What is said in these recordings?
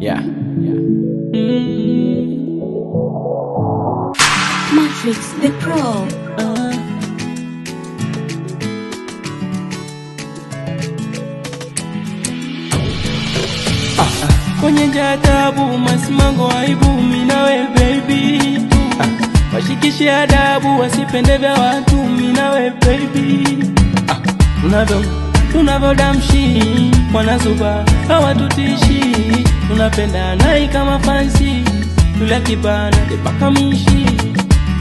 Yeah. Matrix the Pro. Kwenye jatabu masimango aibu minawe baby. Washikishe adabu wasipende vya watu minawe baby. Tunavodamshi wanazuba hawatutishi. Tunapenda nai kama fancy tula kibana depaka mishi.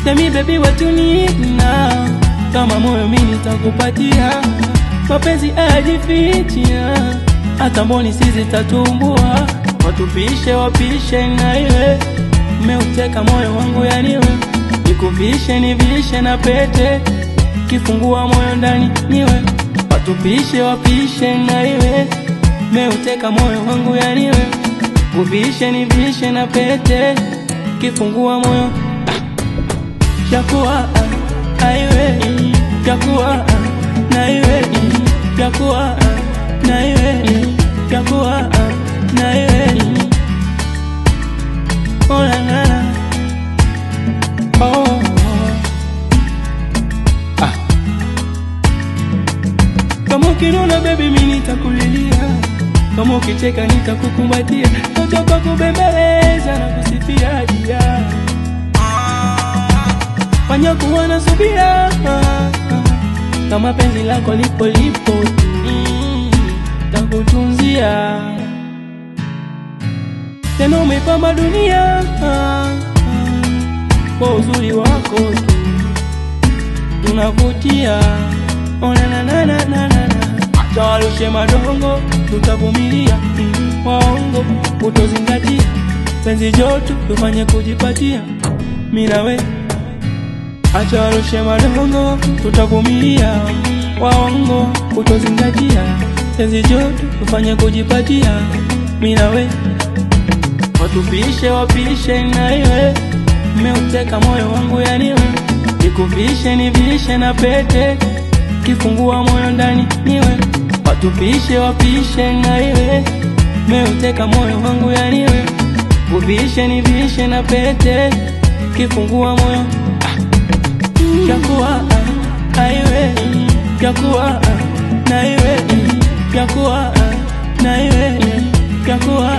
Tell me baby what you need now. Kama moyo mimi nitakupatia. Mapenzi ajifichia. Hata mboni sisi tatumbua. Watupishe wapishe na iwe. Umeuteka moyo wangu yaniwe. Nikuvishe nivishe na pete. Kifungua moyo ndani niwe. Watupishe wapishe na iwe. Umeuteka moyo wangu yaniwe. Kuvishe nivishe na pete. Kifungua moyo Yakuwa aiwe. Yakuwa na iwe. Yakuwa na iwe. Yakuwa na iwe. Oh la la. Oh. Kama ukinuna baby mimi nitakulilia. Kama ukicheka nitakukumbatia. Toka kubembeleza na kusifia dia. Fanya kuwa na subira. Kama penzi lako lipo lipo tu. Takutunzia. Tena umepamba dunia. Kwa uzuri wako tu. Unavutia. Ona na na na na na. Acha warushe madongo. Tutavumilia. Waongo utozingatia. Penzi joto tufanye kujipatia. Mimi na wewe. Acha warushe madongo. Tutavumilia. Waongo utozingatia. Penzi joto tufanye kujipatia. Mimi na wewe. Watupishe wapishe na iwe. Umeuteka moyo wangu yaniwe. Nikuvishe nivishe na pete. Kifungua moyo ndani niwe. Watupishe wapishe na iwe. Umeuteka moyo wangu yaniwe. Kuvishe nivishe na pete. Kifungua moyo Yakuwa aiwe. Yakuwa na iwe. Yakuwa na iwe. Yakuwa